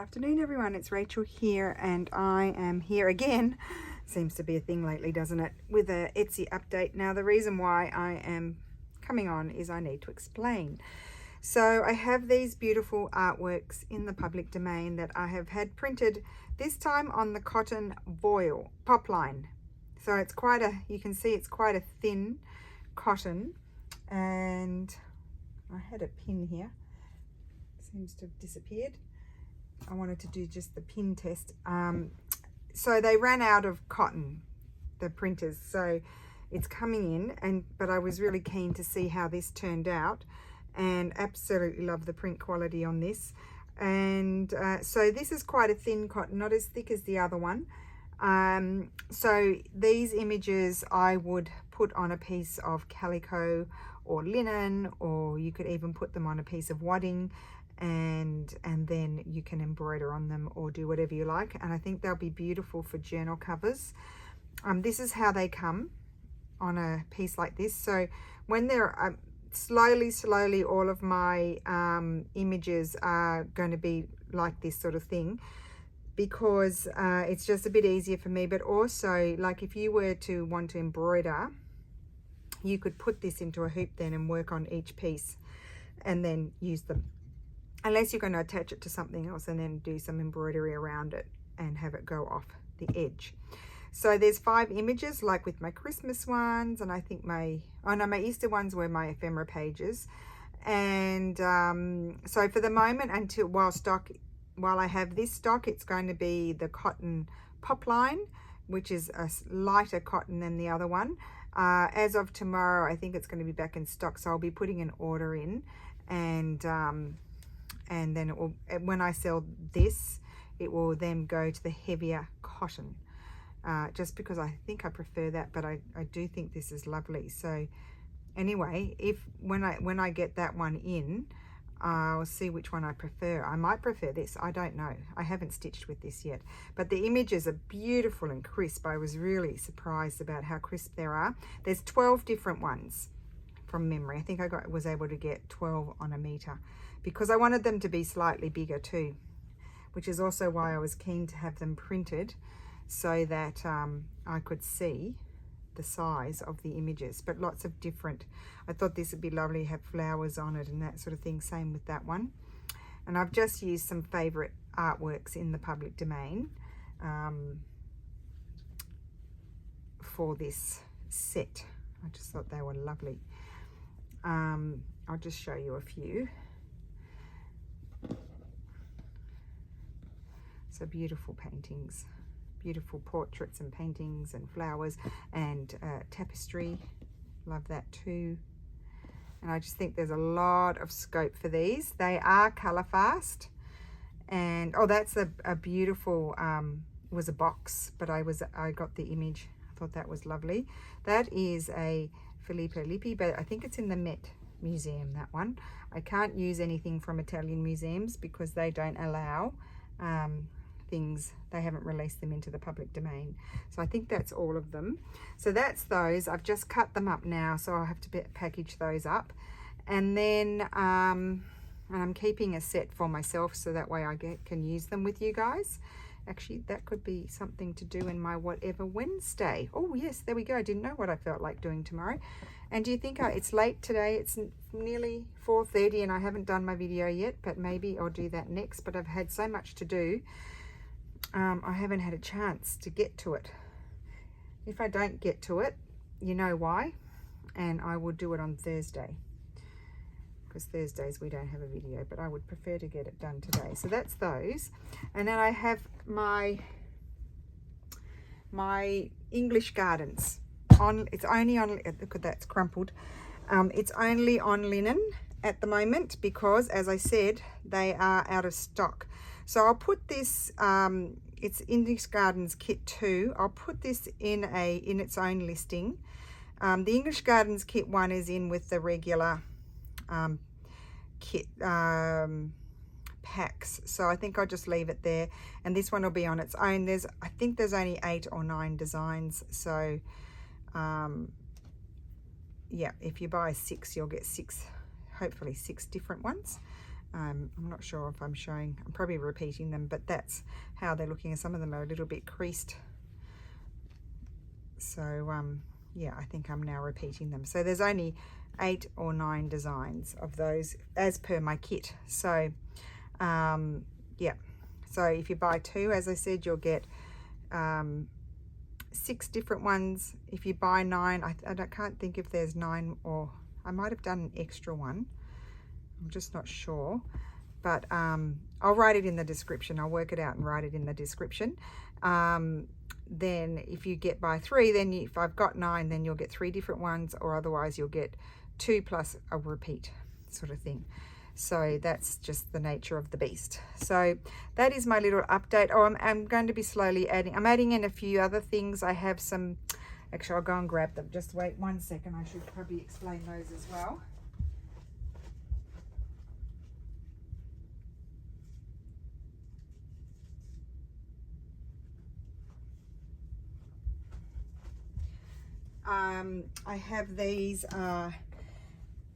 afternoon, everyone. It's Rachel here, and I am here again. Seems to be a thing lately, doesn't it? With a Etsy update. Now, the reason why I am coming on is I need to explain. So I have these beautiful artworks in the public domain that I have had printed, this time on the cotton voile popline. So it's quite a, you can see it's quite a thin cotton, and I had a pin here. Seems to have disappeared. I wanted to do just the pin test. So they ran out of cotton, the printers, so it's coming in, but I was really keen to see how this turned out, and absolutely love the print quality on this. And so this is quite a thin cotton, not as thick as the other one. So these images I would put on a piece of calico or linen, or you could even put them on a piece of wadding, and then you can embroider on them or do whatever you like. And I think they'll be beautiful for journal covers. This is how they come on a piece like this. So when they're slowly all of my images are going to be like this sort of thing, because it's just a bit easier for me. But also, like, if you were to want to embroider, you could put this into a hoop then and work on each piece and then use them, unless you're going to attach it to something else and then do some embroidery around it and have it go off the edge. So there's 5 images, like with my Christmas ones, and I think my Easter ones were my ephemera pages. And so for the moment, while I have this stock, it's going to be the cotton popline, which is a lighter cotton than the other one. As of tomorrow, I think it's going to be back in stock, so I'll be putting an order in, and then it will, when I sell this, it will then go to the heavier cotton, just because I think I prefer that, but I do think this is lovely. So anyway, when I get that one in, I'll see which one I prefer. I might prefer this, I don't know. I haven't stitched with this yet, but the images are beautiful and crisp. I was really surprised about how crisp there are. There's 12 different ones from memory. I think I was able to get 12 on a meter, because I wanted them to be slightly bigger too, which is also why I was keen to have them printed, so that I could see the size of the images. But lots of different, I thought this would be lovely, have flowers on it and that sort of thing. Same with that one. And I've just used some favorite artworks in the public domain for this set. I just thought they were lovely. I'll just show you a few. So beautiful paintings, beautiful portraits and paintings and flowers and tapestry. Love that too. And I just think there's a lot of scope for these. They are colour fast. And oh, that's a beautiful, it was a box, but I got the image. I thought that was lovely. That is a Filippo Lippi, but I think it's in the Met Museum, that one. I can't use anything from Italian museums because they don't allow things, they haven't released them into the public domain. So I think that's all of them. So that's those. I've just cut them up now, so I'll have to package those up. And then and I'm keeping a set for myself, so that way I can use them with you guys. Actually, that could be something to do in my Whatever Wednesday. Oh yes, there we go. I didn't know what I felt like doing tomorrow. And do you think it's late today? It's nearly 4:30 and I haven't done my video yet, but maybe I'll do that next. But I've had so much to do, I haven't had a chance to get to it. If I don't get to it, you know why, and I will do it on Thursday, because Thursdays we don't have a video, but I would prefer to get it done today. So that's those. And then I have my English Gardens on. It's only on, look at that, it's crumpled. It's only on linen at the moment, because as I said, they are out of stock. So I'll put this, it's English Gardens Kit 2. I'll put this in its own listing. The English Gardens Kit 1 is in with the regular kit packs, so I think I'll just leave it there, and this one will be on its own. I think there's only 8 or 9 designs, so yeah, if you buy 6, you'll get 6, hopefully 6 different ones. I'm not sure if I'm showing, I'm probably repeating them, but that's how they're looking. Some of them are a little bit creased. So yeah, I think I'm now repeating them. So there's only 8 or 9 designs of those as per my kit. So yeah, so if you buy 2, as I said, you'll get 6 different ones. If you buy 9, I can't think if there's 9, or I might have done an extra one. I'm just not sure, but I'll write it in the description. I'll work it out and write it in the description. Then if you get by 3, then if I've got 9, then you'll get 3 different ones, or otherwise you'll get 2 plus a repeat sort of thing. So that's just the nature of the beast. So that is my little update. Oh, I'm going to be slowly adding, I'm adding in a few other things. I have some, actually I'll go and grab them. Just wait 1 second. I should probably explain those as well. I have these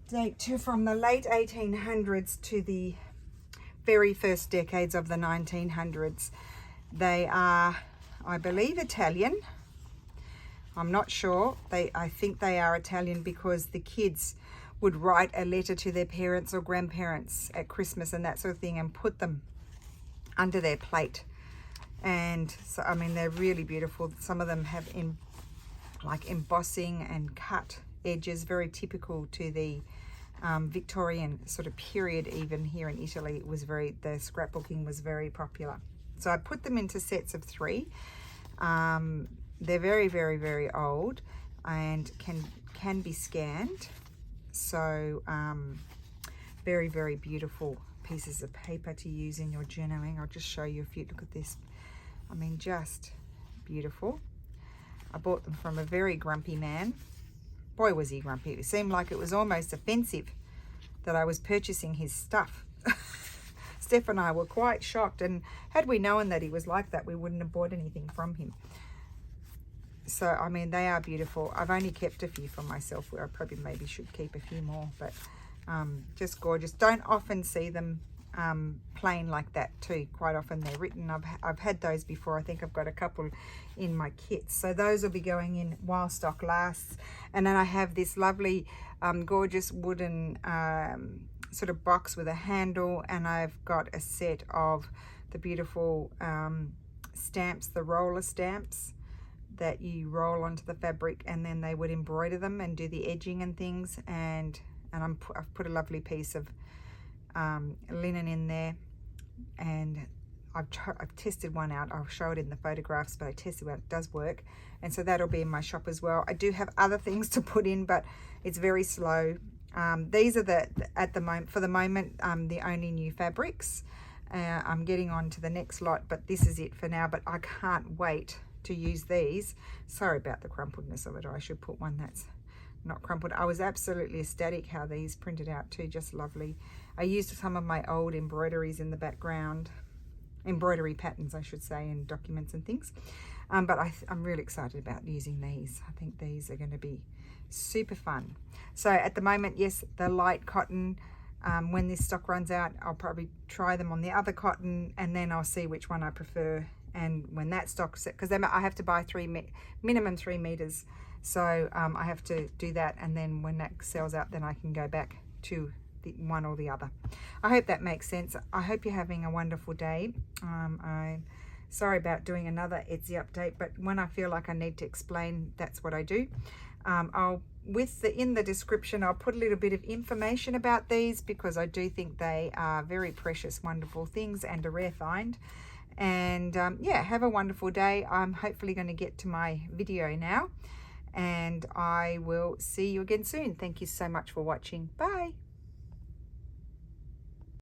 date from the late 1800s to the very first decades of the 1900s. They are, I believe, Italian. I'm not sure. I think they are Italian because the kids would write a letter to their parents or grandparents at Christmas and that sort of thing and put them under their plate. And so, I mean, they're really beautiful. Some of them have like embossing and cut edges, very typical to the Victorian sort of period. Even here in Italy, it was the scrapbooking was very popular. So I put them into sets of 3. They're very, very, very old and can be scanned. So very, very beautiful pieces of paper to use in your journaling. I'll just show you a few. Look at this. I mean, just beautiful. I bought them from a very grumpy man. Boy, was he grumpy. It seemed like it was almost offensive that I was purchasing his stuff. Steph and I were quite shocked, and had we known that he was like that, we wouldn't have bought anything from him. So, I mean, they are beautiful. I've only kept a few for myself, where I probably maybe should keep a few more, but just gorgeous. Don't often see them plain like that too. Quite often they're written. I've had those before. I think I've got a couple in my kits. So those will be going in while stock lasts. And then I have this lovely gorgeous wooden sort of box with a handle, and I've got a set of the beautiful stamps, the roller stamps that you roll onto the fabric, and then they would embroider them and do the edging and things. And I've put a lovely piece of linen in there, and I've tested one out. I'll show it in the photographs, but I tested it does work, and so that'll be in my shop as well. I do have other things to put in, but it's very slow. These are for the moment the only new fabrics. I'm getting on to the next lot, but this is it for now. But I can't wait to use these. Sorry about the crumpledness of it. I should put one that's not crumpled. I was absolutely ecstatic how these printed out too, just lovely. I used some of my old embroideries in the background, embroidery patterns I should say, in documents and things, but I'm really excited about using these. I think these are going to be super fun. So at the moment, yes, the light cotton, when this stock runs out, I'll probably try them on the other cotton, and then I'll see which one I prefer. And when that stock's set, because I have to buy minimum 3 meters, so I have to do that, and then when that sells out, then I can go back to the one or the other. I hope that makes sense. I hope you're having a wonderful day. I'm sorry about doing another Etsy update, but when I feel like I need to explain, that's what I do. In the description, I'll put a little bit of information about these, because I do think they are very precious, wonderful things and a rare find. And yeah, have a wonderful day. I'm hopefully going to get to my video now, and I will see you again soon. Thank you so much for watching. Bye.